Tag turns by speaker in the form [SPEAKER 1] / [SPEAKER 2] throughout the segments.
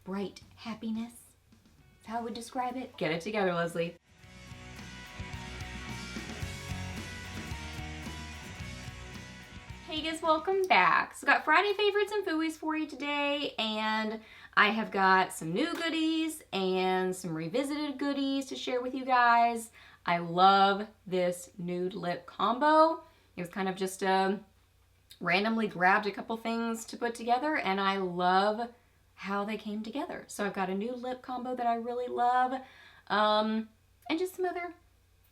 [SPEAKER 1] bright happiness. That's how I would describe it. Get it together, Leslie. Hey guys, welcome back. So got Friday favorites and Fooeys for you today, and I have got some new goodies and some revisited goodies to share with you guys. I love this nude lip combo. It was kind of just randomly grabbed a couple things to put together, and I love how they came together. So I've got a new lip combo that I really love, and just some other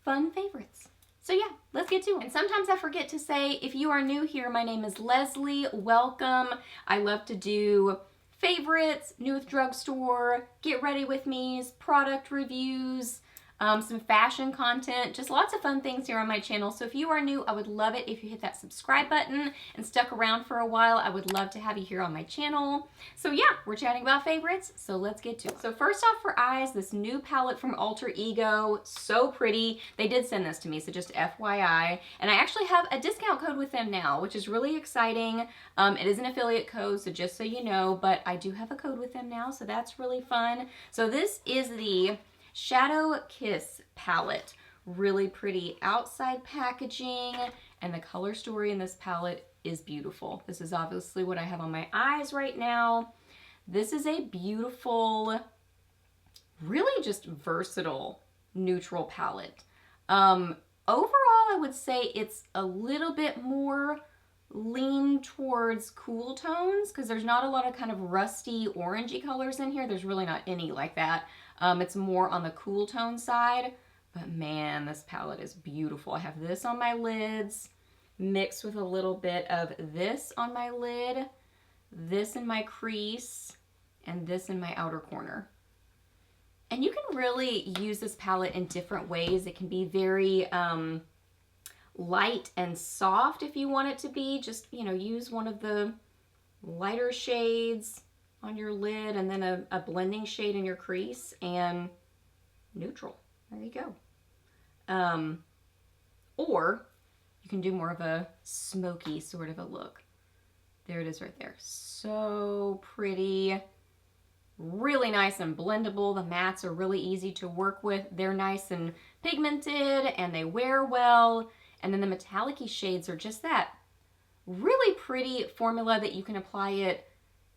[SPEAKER 1] fun favorites. So yeah, let's get to it. And sometimes I forget to say, if you are new here, my name is Leslie. Welcome. I love to do favorites, new with drugstore, get ready with me's, product reviews, some fashion content, just lots of fun things here on my channel. So if you are new, I would love it if you hit that subscribe button and stuck around for a while. I would love to have you here on my channel. So yeah, we're chatting about favorites, so let's get to it. So first off, for eyes, this new palette from Alter Ego, so pretty. They did send this to me, so just FYI. And I actually have a discount code with them now, which is really exciting. It is an affiliate code, so just so you know, but I do have a code with them now, so that's really fun. So this is the Shadow Kiss palette. Really pretty outside packaging, and the color story in this palette is beautiful. This is obviously what I have on my eyes right now. This is a beautiful, really just versatile neutral palette. Overall, I would say it's a little bit more lean towards cool tones because there's not a lot of kind of rusty orangey colors in here. There's really not any like that. It's more on the cool tone side, but man, this palette is beautiful. I have this on my lids mixed with a little bit of this on my lid, this in my crease, and this in my outer corner. And you can really use this palette in different ways. It can be very light and soft if you want it to be. Just, you know, use one of the lighter shades on your lid and then a blending shade in your crease, and neutral. There you go. Or you can do more of a smoky sort of a look. There it is right there. So pretty. Really nice and blendable. The mattes are really easy to work with. They're nice and pigmented and they wear well. And then the metallic-y shades are just that really pretty formula that you can apply it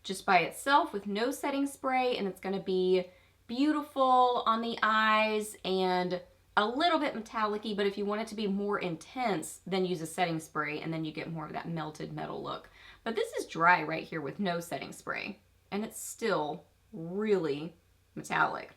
[SPEAKER 1] just by itself with no setting spray, and it's going to be beautiful on the eyes and a little bit metallic-y, but if you want it to be more intense, then use a setting spray and then you get more of that melted metal look. But this is dry right here with no setting spray, and it's still really metallic.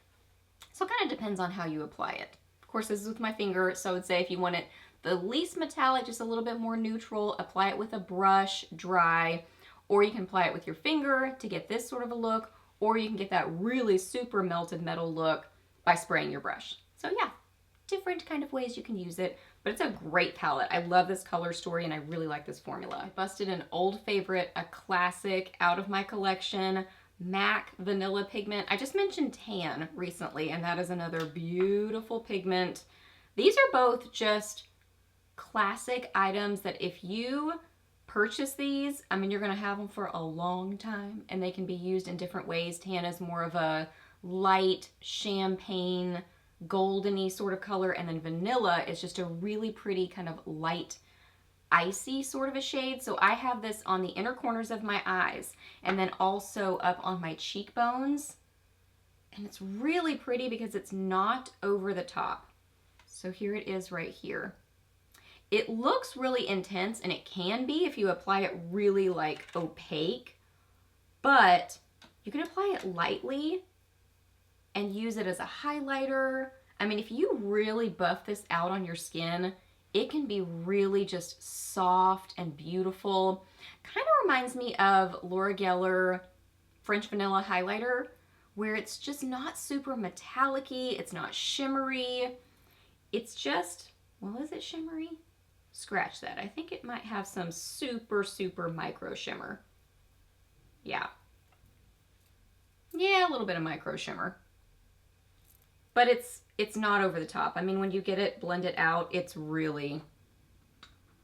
[SPEAKER 1] So it kind of depends on how you apply it. Of course, this is with my finger, so I would say if you want it the least metallic, just a little bit more neutral, apply it with a brush, dry, or you can apply it with your finger to get this sort of a look, or you can get that really super melted metal look by spraying your brush. So yeah, different kind of ways you can use it, but it's a great palette. I love this color story and I really like this formula. I busted an old favorite, a classic out of my collection, MAC Vanilla Pigment. I just mentioned tan recently, and that is another beautiful pigment. These are both just classic items that if you purchase these, I mean, you're going to have them for a long time, and they can be used in different ways. Tan is more of a light champagne goldeny sort of color, and then vanilla is just a really pretty kind of light icy sort of a shade. So I have this on the inner corners of my eyes and then also up on my cheekbones, and it's really pretty because it's not over the top. So here it is right here. It looks really intense, and it can be if you apply it really like opaque, but you can apply it lightly and use it as a highlighter. I mean, if you really buff this out on your skin, it can be really just soft and beautiful. Kind of reminds me of Laura Geller French Vanilla Highlighter, where it's just not super metallic-y, it's not shimmery. It's just, well, is it shimmery? Scratch that. I think it might have some super, super micro shimmer. Yeah. Yeah, a little bit of micro shimmer. But it's not over the top. I mean, when you get it blended out, it's really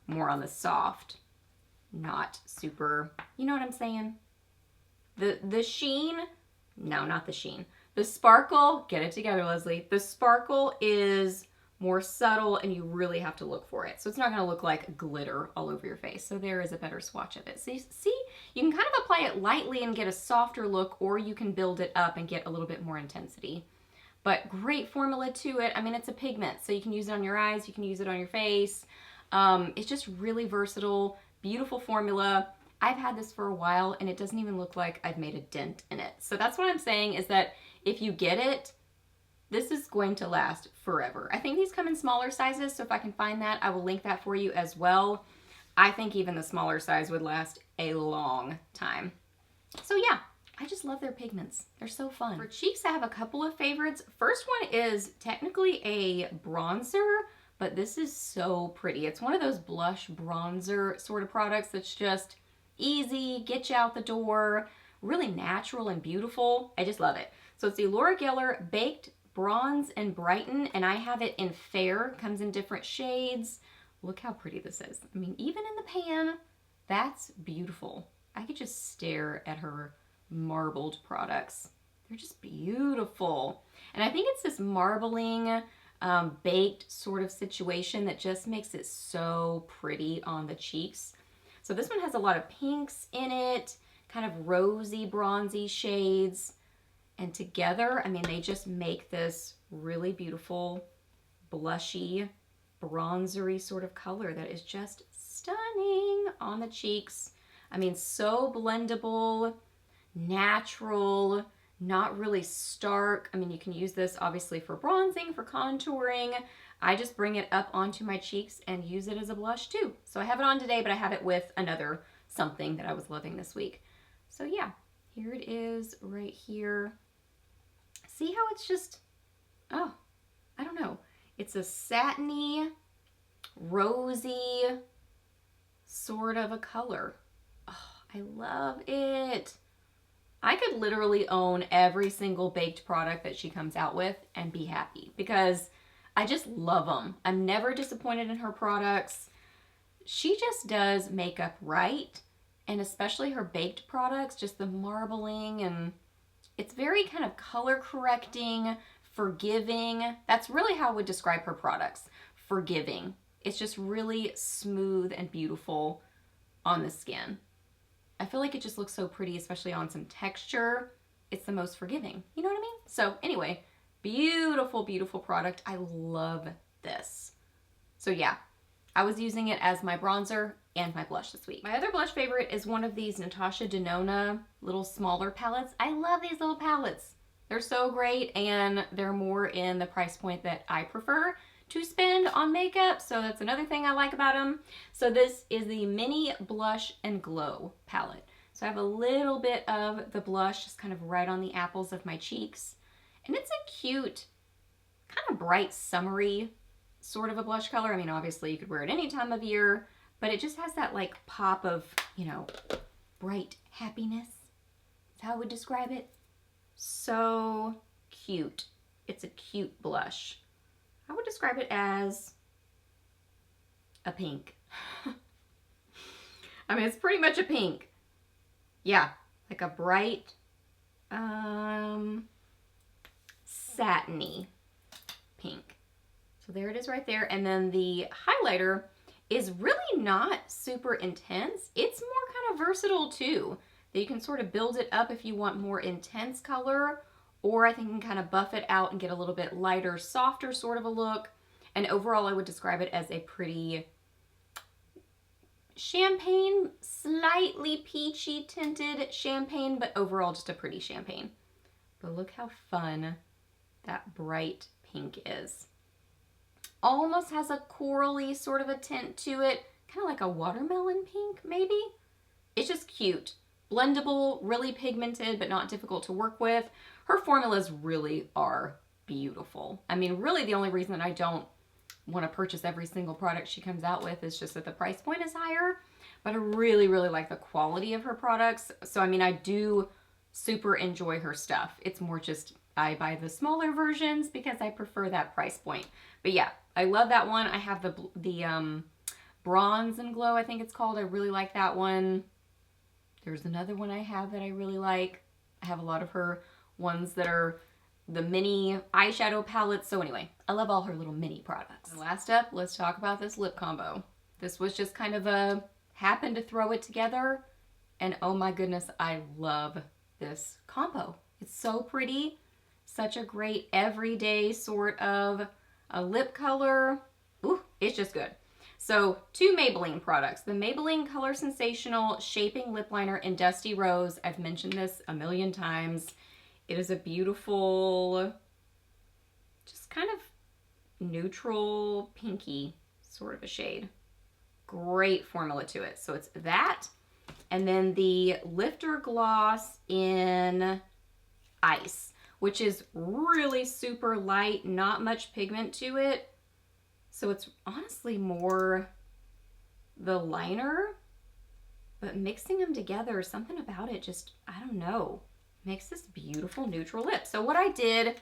[SPEAKER 1] more on the soft, not super, you know what I'm saying? The sheen no, not the sheen. The sparkle, get it together, Leslie. The sparkle is more subtle and you really have to look for it. So it's not gonna look like glitter all over your face. So there is a better swatch of it. See, you can kind of apply it lightly and get a softer look, or you can build it up and get a little bit more intensity. But great formula to it. I mean, it's a pigment, so you can use it on your eyes, you can use it on your face. It's just really versatile, beautiful formula. I've had this for a while and it doesn't even look like I've made a dent in it. So that's what I'm saying, is that if you get it, this is going to last forever. I think these come in smaller sizes, so if I can find that, I will link that for you as well. I think even the smaller size would last a long time. So yeah, I just love their pigments. They're so fun. For cheeks, I have a couple of favorites. First one is technically a bronzer, but this is so pretty. It's one of those blush bronzer sort of products that's just easy, get you out the door, really natural and beautiful. I just love it. So it's the Laura Geller Baked Bronze and Brighten, and I have it in Fair. Comes in different shades. Look how pretty this is. I mean, even in the pan, that's beautiful. I could just stare at her marbled products. They're just beautiful. And I think it's this marbling, baked sort of situation that just makes it so pretty on the cheeks. So this one has a lot of pinks in it, kind of rosy, bronzy shades. And together, I mean, they just make this really beautiful, blushy, bronzery sort of color that is just stunning on the cheeks. I mean, so blendable, natural, not really stark. I mean, you can use this obviously for bronzing, for contouring. I just bring it up onto my cheeks and use it as a blush too. So I have it on today, but I have it with another something that I was loving this week. So yeah, here it is right here. See how it's just, oh, I don't know. It's a satiny, rosy sort of a color. Oh, I love it. I could literally own every single baked product that she comes out with and be happy because I just love them. I'm never disappointed in her products. She just does makeup right, and especially her baked products, just the marbling, and it's very kind of color correcting, forgiving. That's really how I would describe her products. Forgiving. It's just really smooth and beautiful on the skin. I feel like it just looks so pretty, especially on some texture. It's the most forgiving. You know what I mean? So anyway, beautiful, beautiful product. I love this. So yeah, I was using it as my bronzer and my blush this week. My other blush favorite is one of these Natasha Denona little smaller palettes. I love these little palettes. They're so great, and they're more in the price point that I prefer to spend on makeup, so that's another thing I like about them. So this is the Mini Blush and Glow palette. So I have a little bit of the blush just kind of right on the apples of my cheeks, and it's a cute, kind of bright, summery sort of a blush color. I mean, obviously you could wear it any time of year, but it just has that like pop of, you know, bright happiness. That's how I would describe it. So cute. It's a cute blush. I would describe it as a pink. I mean, it's pretty much a pink. Yeah, like a bright, satiny pink. So there it is right there. And then the highlighter is really not super intense. It's more kind of versatile too. That you can sort of build it up if you want more intense color, or I think you can kind of buff it out and get a little bit lighter, softer sort of a look. And overall, I would describe it as a pretty champagne, slightly peachy tinted champagne, but overall just a pretty champagne. But look how fun that bright pink is. Almost has a corally sort of a tint to it, kind of like a watermelon pink maybe. It's just cute. Blendable, really pigmented, but not difficult to work with. Her formulas really are beautiful. I mean, really the only reason that I don't want to purchase every single product she comes out with is just that the price point is higher, but I really, really like the quality of her products. So, I mean, I do super enjoy her stuff. It's more just I buy the smaller versions because I prefer that price point. But yeah, I love that one. I have the Bronze and Glow, I think it's called. I really like that one. There's another one I have that I really like. I have a lot of her ones that are the mini eyeshadow palettes. So anyway, I love all her little mini products. And last up, let's talk about this lip combo. This was just kind of a happened to throw it together, and oh my goodness, I love this combo. It's so pretty, such a great everyday sort of a lip color. Ooh, it's just good. So 2 Maybelline products, the Maybelline Color Sensational Shaping Lip Liner in Dusty Rose. I've mentioned this a million times. It is a beautiful, just kind of neutral pinky sort of a shade. Great formula to it. So it's that, and then the Lifter Gloss in Ice, which is really super light, not much pigment to it. So it's honestly more the liner, but mixing them together, something about it just, I don't know, makes this beautiful neutral lip. So what I did,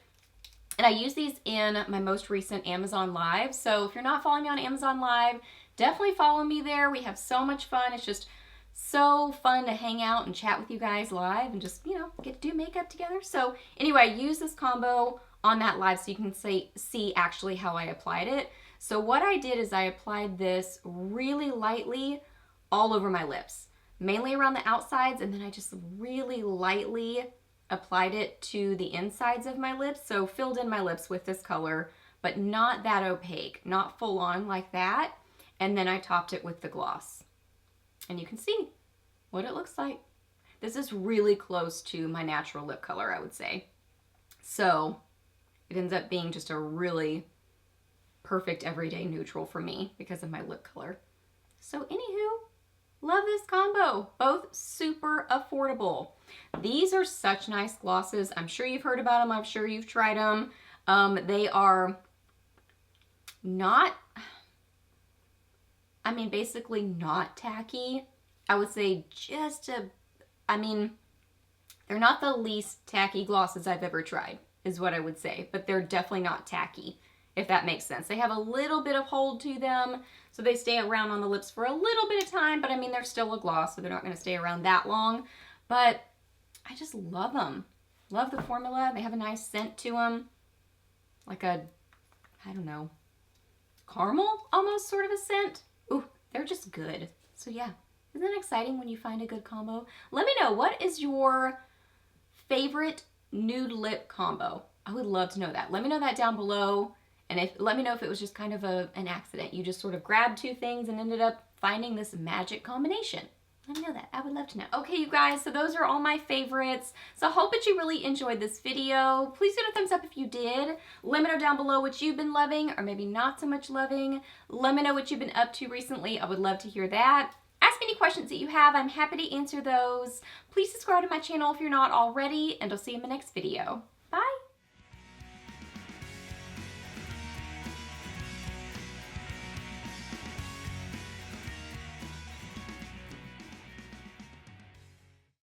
[SPEAKER 1] and I use these in my most recent Amazon Live. So if you're not following me on Amazon Live, definitely follow me there. We have so much fun. It's just so fun to hang out and chat with you guys live and just, you know, get to do makeup together. So anyway, I use this combo on that live so you can see actually how I applied it. So what I did is I applied this really lightly all over my lips, mainly around the outsides, and then I just really lightly applied it to the insides of my lips. So filled in my lips with this color, but not that opaque, not full on like that. And then I topped it with the gloss. And you can see what it looks like. This is really close to my natural lip color, I would say. So it ends up being just a really perfect everyday neutral for me because of my lip color. So anywho, love this combo. Both super affordable. These are such nice glosses. I'm sure you've heard about them. I'm sure you've tried them. They are not, I mean, basically not tacky. I would say just they're not the least tacky glosses I've ever tried, is what I would say, but they're definitely not tacky, if that makes sense. They have a little bit of hold to them, so they stay around on the lips for a little bit of time, but I mean, they're still a gloss, so they're not gonna stay around that long, but I just love them. Love the formula. They have a nice scent to them, like a, I don't know, caramel almost sort of a scent. Ooh, they're just good. So yeah, isn't that exciting when you find a good combo? Let me know, what is your favorite nude lip combo? I would love to know that. Let me know that down below. And let me know if it was just kind of an accident. You just sort of grabbed 2 things and ended up finding this magic combination. Let me know that. I would love to know. Okay, you guys, so those are all my favorites. So I hope that you really enjoyed this video. Please give it a thumbs up if you did. Let me know down below what you've been loving or maybe not so much loving. Let me know what you've been up to recently. I would love to hear that. Ask any questions that you have. I'm happy to answer those. Please subscribe to my channel if you're not already, and I'll see you in my next video.